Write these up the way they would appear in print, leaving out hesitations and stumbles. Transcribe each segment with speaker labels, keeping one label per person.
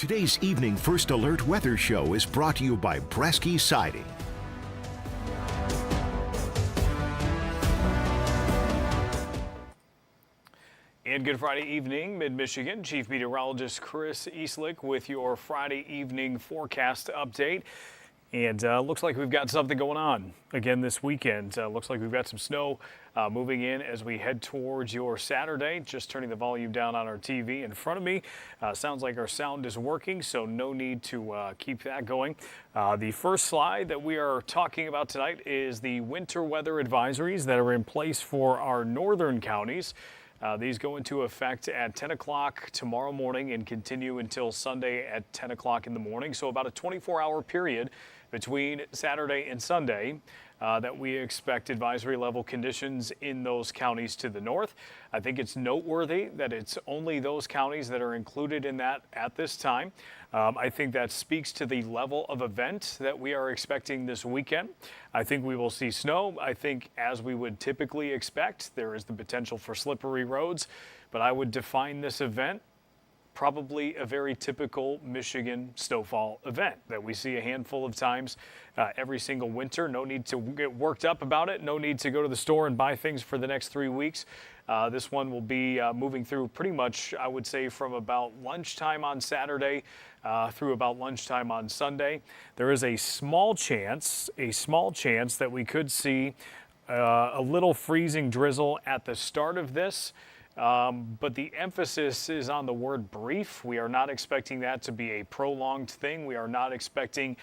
Speaker 1: Today's Evening First Alert Weather Show is brought to you by Bresky Siding.
Speaker 2: And good Friday evening, Mid-Michigan. Chief Meteorologist Chris Easlick with your Friday evening forecast update. And looks like we've got something going on again this weekend. Looks like we've got some snow moving in as we head towards your Saturday. Just turning the volume down on our TV in front of me. Sounds like our sound is working, so no need to keep that going. The first slide that we are talking about tonight is the winter weather advisories that are in place for our northern counties. These go into effect at 10 o'clock tomorrow morning and continue until Sunday at 10 o'clock in the morning. So about a 24-hour period between Saturday and Sunday that we expect advisory level conditions in those counties to the north. I think it's noteworthy that it's only those counties that are included in that at this time. I think that speaks to the level of event that we are expecting this weekend. I think we will see snow. I think, as we would typically expect, there is the potential for slippery roads, but I would define this event probably a very typical Michigan snowfall event that we see a handful of times every single winter. No need to get worked up about it. No need to go to the store and buy things for the next 3 weeks. This one will be moving through pretty much, I would say, from about lunchtime on Saturday through about lunchtime on Sunday. There is a small chance that we could see a little freezing drizzle at the start of this. But the emphasis is on the word brief. We are not expecting that to be a prolonged thing. We are not expecting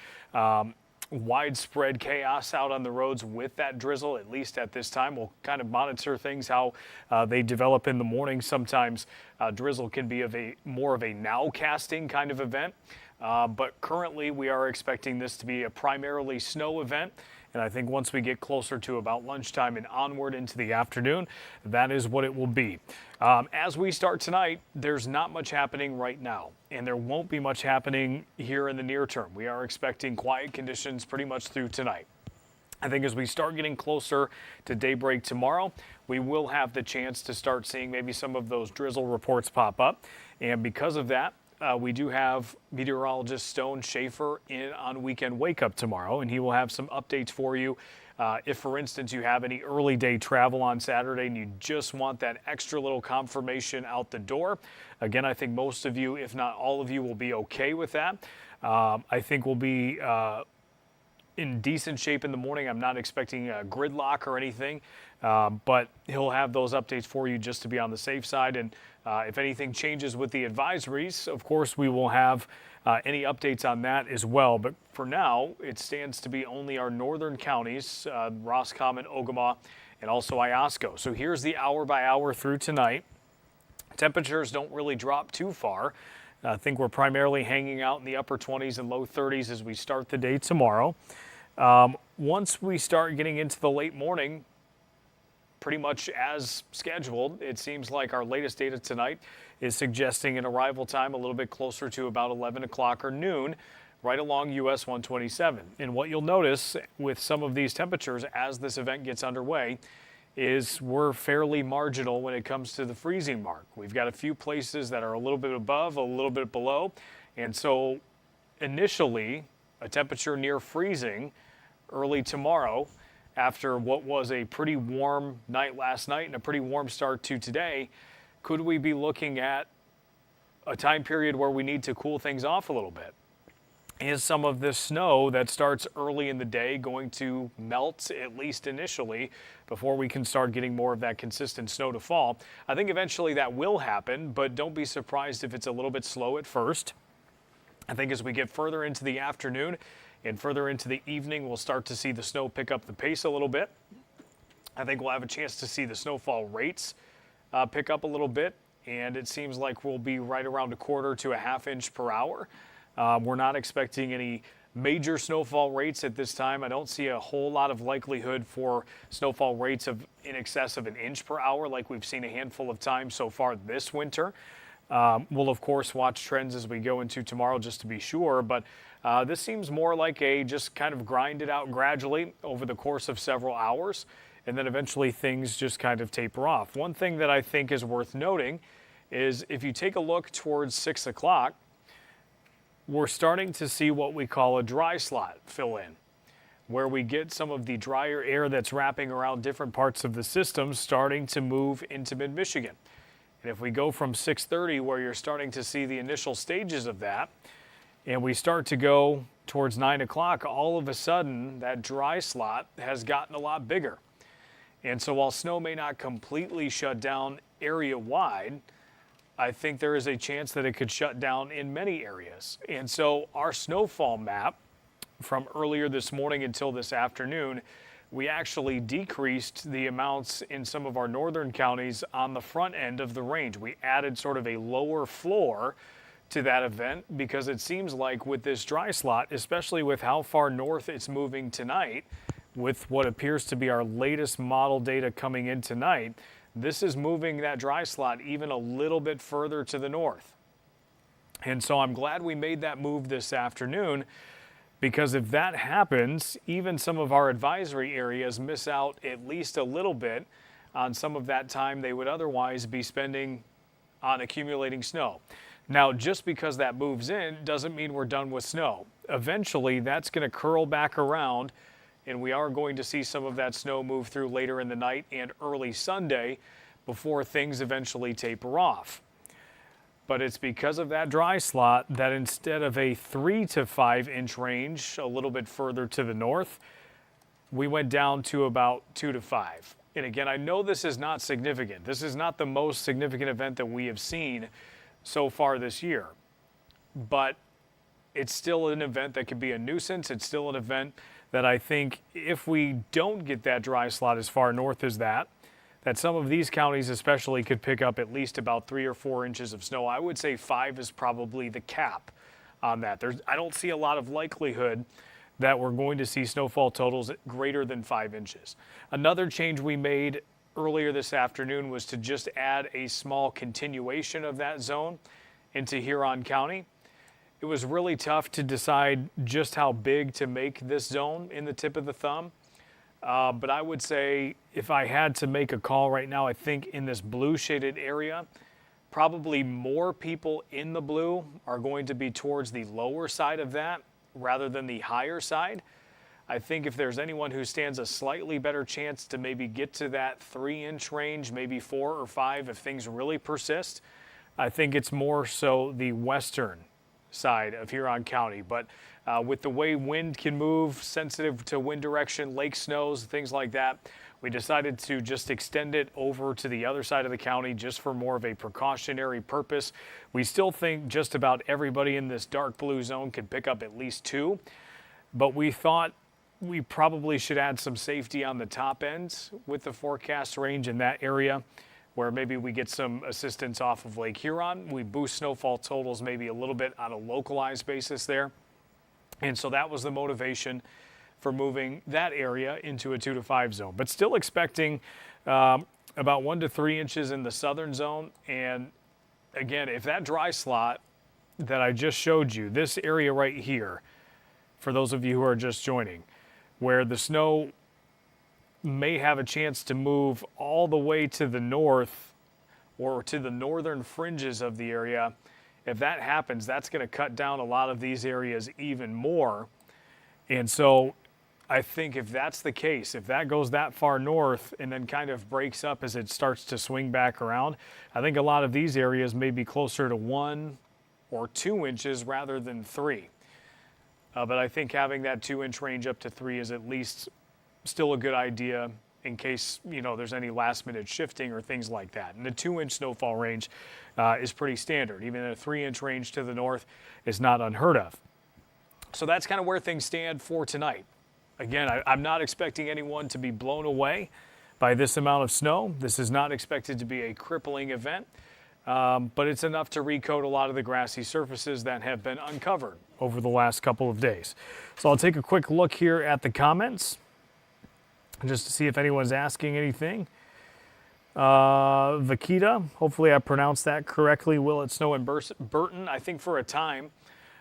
Speaker 2: widespread chaos out on the roads with that drizzle, at least at this time. We'll kind of monitor things, how they develop in the morning. Sometimes drizzle can be more of a now-casting kind of event. But currently, we are expecting this to be a primarily snow event. And I think once we get closer to about lunchtime and onward into the afternoon, that is what it will be. As we start tonight, there's not much happening right now, and there won't be much happening here in the near term. We are expecting quiet conditions pretty much through tonight. I think as we start getting closer to daybreak tomorrow, we will have the chance to start seeing maybe some of those drizzle reports pop up. And because of that, we do have meteorologist Stone Schaefer in on Weekend Wake Up tomorrow, and he will have some updates for you. If, for instance, you have any early day travel on Saturday and you just want that extra little confirmation out the door. Again, I think most of you, if not all of you, will be okay with that. I think we'll be in decent shape in the morning. I'm not expecting a gridlock or anything, but he'll have those updates for you just to be on the safe side. And if anything changes with the advisories, of course, we will have any updates on that as well. But for now, it stands to be only our northern counties, Roscommon, Ogama, and also Iosco. So here's the hour by hour through tonight. Temperatures don't really drop too far. I think we're primarily hanging out in the upper 20s and low 30s as we start the day tomorrow. Once we start getting into the late morning, pretty much as scheduled, it seems like our latest data tonight is suggesting an arrival time a little bit closer to about 11 o'clock or noon, right along US 127. And what you'll notice with some of these temperatures as this event gets underway is we're fairly marginal when it comes to the freezing mark. We've got a few places that are a little bit above, a little bit below. And so initially, a temperature near freezing early tomorrow after what was a pretty warm night last night and a pretty warm start to today. Could we be looking at a time period where we need to cool things off a little bit? Is some of this snow that starts early in the day going to melt, at least initially, before we can start getting more of that consistent snow to fall? I think eventually that will happen, but don't be surprised if it's a little bit slow at first. I think as we get further into the afternoon and further into the evening, we'll start to see the snow pick up the pace a little bit. I think we'll have a chance to see the snowfall rates pick up a little bit, and it seems like we'll be right around a quarter to a half inch per hour. We're not expecting any major snowfall rates at this time. I don't see a whole lot of likelihood for snowfall rates of in excess of an inch per hour like we've seen a handful of times so far this winter. We'll, of course, watch trends as we go into tomorrow just to be sure, but this seems more like a just kind of grind it out gradually over the course of several hours, and then eventually things just kind of taper off. One thing that I think is worth noting is if you take a look towards 6 o'clock, we're starting to see what we call a dry slot fill in, where we get some of the drier air that's wrapping around different parts of the system starting to move into mid-Michigan. And if we go from 6:30, where you're starting to see the initial stages of that, and we start to go towards 9 o'clock, all of a sudden that dry slot has gotten a lot bigger. And so while snow may not completely shut down area-wide, I think there is a chance that it could shut down in many areas. And so our snowfall map from earlier this morning until this afternoon, we actually decreased the amounts in some of our northern counties on the front end of the range. We added sort of a lower floor to that event because it seems like with this dry slot, especially with how far north it's moving tonight, with what appears to be our latest model data coming in tonight, this is moving that dry slot even a little bit further to the north. And so I'm glad we made that move this afternoon, because if that happens, even some of our advisory areas miss out at least a little bit on some of that time they would otherwise be spending on accumulating snow. Now, just because that moves in doesn't mean we're done with snow. Eventually, that's going to curl back around, and we are going to see some of that snow move through later in the night and early Sunday before things eventually taper off. But it's because of that dry slot that instead of a 3 to 5 inch range a little bit further to the north, we went down to about 2 to 5. And again, I know this is not significant. This is not the most significant event that we have seen so far this year. But it's still an event that could be a nuisance. It's still an event that I think if we don't get that dry slot as far north as that some of these counties especially could pick up at least about 3 or 4 inches of snow. I would say 5 is probably the cap on that. I don't see a lot of likelihood that we're going to see snowfall totals greater than 5 inches. Another change we made earlier this afternoon was to just add a small continuation of that zone into Huron County. It was really tough to decide just how big to make this zone in the tip of the thumb. But I would say if I had to make a call right now, I think in this blue shaded area, probably more people in the blue are going to be towards the lower side of that rather than the higher side. I think if there's anyone who stands a slightly better chance to maybe get to that 3 inch range, maybe 4 or 5 if things really persist, I think it's more so the western side of Huron County. But with the way wind can move, sensitive to wind direction, lake snows, things like that, we decided to just extend it over to the other side of the county just for more of a precautionary purpose. We still think just about everybody in this dark blue zone could pick up at least 2, but we thought we probably should add some safety on the top end with the forecast range in that area, where maybe we get some assistance off of Lake Huron. We boost snowfall totals maybe a little bit on a localized basis there. And so that was the motivation for moving that area into a 2 to 5 zone, but still expecting about 1 to 3 inches in the southern zone. And again, if that dry slot that I just showed you, this area right here, for those of you who are just joining, where the snow may have a chance to move all the way to the north or to the northern fringes of the area, if that happens, that's going to cut down a lot of these areas even more. And so I think if that's the case, if that goes that far north and then kind of breaks up as it starts to swing back around, I think a lot of these areas may be closer to 1 or 2 inches rather than 3. But I think having that 2 inch range up to 3 is at least still a good idea in case, there's any last minute shifting or things like that. And the 2 inch snowfall range is pretty standard. Even a 3 inch range to the north is not unheard of. So that's kind of where things stand for tonight. Again, I'm not expecting anyone to be blown away by this amount of snow. This is not expected to be a crippling event, but it's enough to recoat a lot of the grassy surfaces that have been uncovered over the last couple of days. So I'll take a quick look here at the comments just to see if anyone's asking anything. Vakita, hopefully I pronounced that correctly. Will it snow in Burton? I think for a time.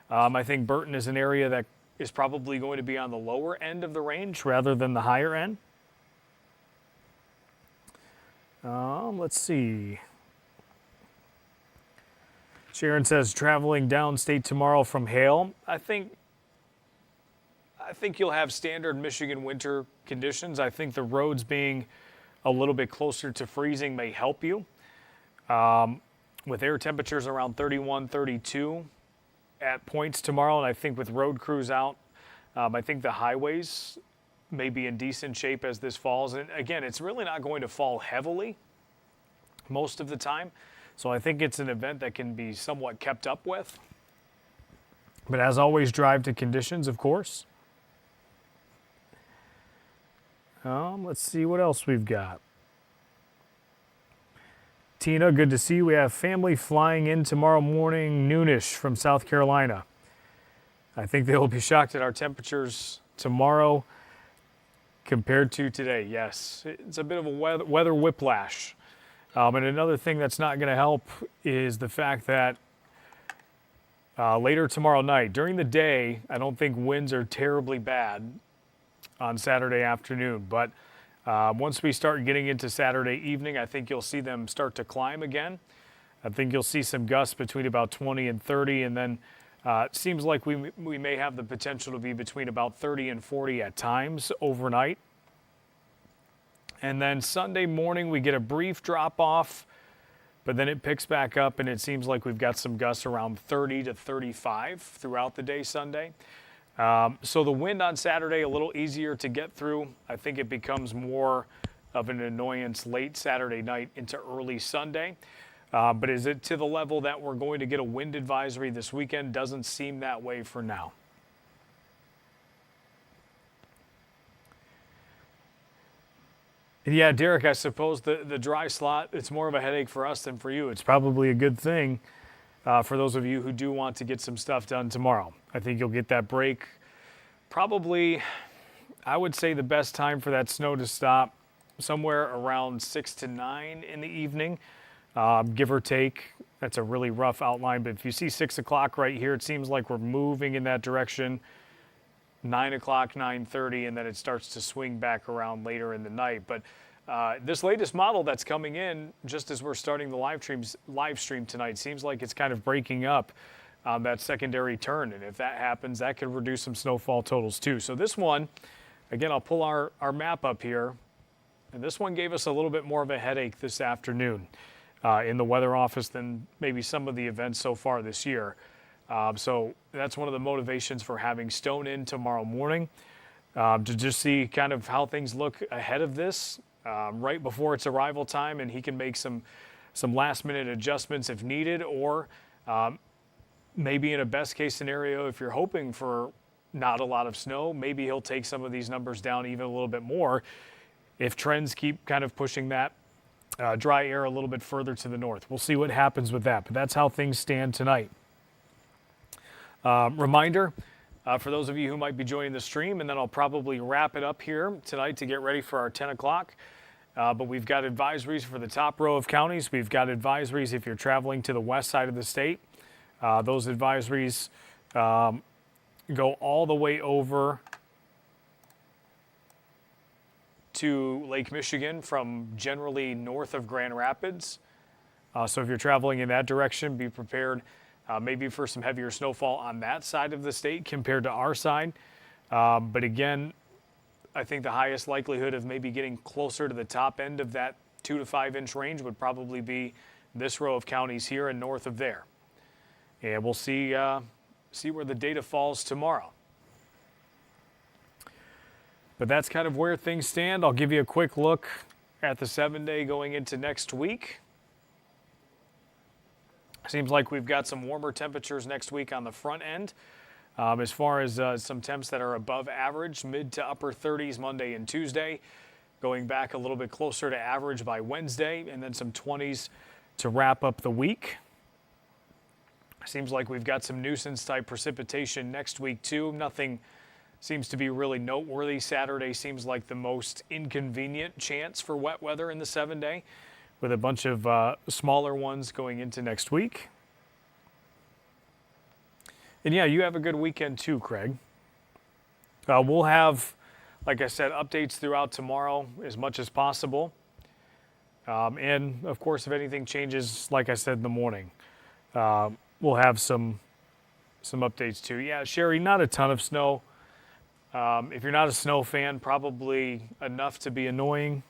Speaker 2: I think Burton is an area that is probably going to be on the lower end of the range rather than the higher end. Let's see. Sharon says traveling downstate tomorrow from hail. I think you'll have standard Michigan winter conditions. I think the roads being a little bit closer to freezing may help you. With air temperatures around 31, 32 at points tomorrow, and I think with road crews out, I think the highways may be in decent shape as this falls. And again, it's really not going to fall heavily most of the time. So I think it's an event that can be somewhat kept up with. But as always, drive to conditions, of course. Let's see what else we've got. Tina, good to see you. We have family flying in tomorrow morning, noonish from South Carolina. I think they will be shocked at our temperatures tomorrow compared to today. Yes, it's a bit of a weather whiplash. And another thing that's not going to help is the fact that later tomorrow night, during the day, I don't think winds are terribly bad on Saturday afternoon. But once we start getting into Saturday evening, I think you'll see them start to climb again. I think you'll see some gusts between about 20 and 30, and then it seems like we may have the potential to be between about 30 and 40 at times overnight. And then Sunday morning, we get a brief drop off, but then it picks back up, and it seems like we've got some gusts around 30 to 35 throughout the day Sunday. So the wind on Saturday, a little easier to get through. I think it becomes more of an annoyance late Saturday night into early Sunday. But is it to the level that we're going to get a wind advisory this weekend? Doesn't seem that way for now. Yeah, Derek, I suppose the dry slot, it's more of a headache for us than for you. It's probably a good thing for those of you who do want to get some stuff done tomorrow. I think you'll get that break. Probably, I would say the best time for that snow to stop somewhere around 6 to 9 in the evening, give or take. That's a really rough outline, but if you see 6 o'clock right here, it seems like we're moving in that direction. 9 o'clock, 9:30, and then it starts to swing back around later in the night. But this latest model that's coming in, just as we're starting the live stream tonight, seems like it's kind of breaking up that secondary turn. And if that happens, that could reduce some snowfall totals too. So this one, again, I'll pull our map up here. And this one gave us a little bit more of a headache this afternoon in the weather office than maybe some of the events so far this year. So that's one of the motivations for having Stone in tomorrow morning, to just see kind of how things look ahead of this, right before its arrival time, and he can make some last-minute adjustments if needed, or maybe in a best-case scenario, if you're hoping for not a lot of snow, maybe he'll take some of these numbers down even a little bit more if trends keep kind of pushing that dry air a little bit further to the north. We'll see what happens with that, but that's how things stand tonight. Reminder for those of you who might be joining the stream, and then I'll probably wrap it up here tonight to get ready for our 10 o'clock. But we've got advisories for the top row of counties. We've got advisories if you're traveling to the west side of the state. Those advisories go all the way over to Lake Michigan from generally north of Grand Rapids. So if you're traveling in that direction, be prepared maybe for some heavier snowfall on that side of the state compared to our side. But again, I think the highest likelihood of maybe getting closer to the top end of that 2 to 5 inch range would probably be this row of counties here and north of there. And we'll see where the data falls tomorrow. But that's kind of where things stand. I'll give you a quick look at the 7-day going into next week. Seems like we've got some warmer temperatures next week on the front end. As far as some temps that are above average, mid to upper 30s Monday and Tuesday, going back a little bit closer to average by Wednesday, and then some 20s to wrap up the week. Seems like we've got some nuisance type precipitation next week too. Nothing seems to be really noteworthy. Saturday seems like the most inconvenient chance for wet weather in the 7-day, with a bunch of smaller ones going into next week. And yeah, you have a good weekend too, Craig. We'll have, like I said, updates throughout tomorrow as much as possible. And of course, if anything changes, like I said in the morning, we'll have some updates too. Yeah, Sherry, not a ton of snow. If you're not a snow fan, probably enough to be annoying.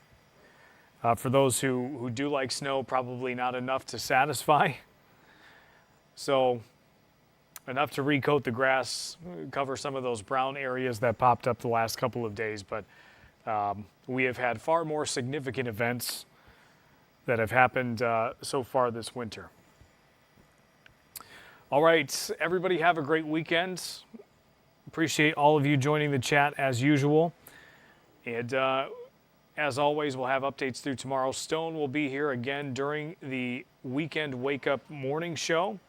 Speaker 2: For those who do like snow, probably not enough to satisfy. So enough to recoat the grass, cover some of those brown areas that popped up the last couple of days. But we have had far more significant events that have happened so far this winter. All right, everybody have a great weekend. Appreciate all of you joining the chat as usual. And as always, we'll have updates through tomorrow. Stone will be here again during the weekend wake-up morning show.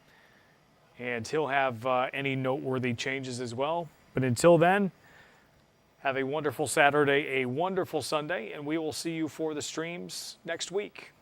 Speaker 2: And he'll have any noteworthy changes as well. But until then, have a wonderful Saturday, a wonderful Sunday, and we will see you for the streams next week.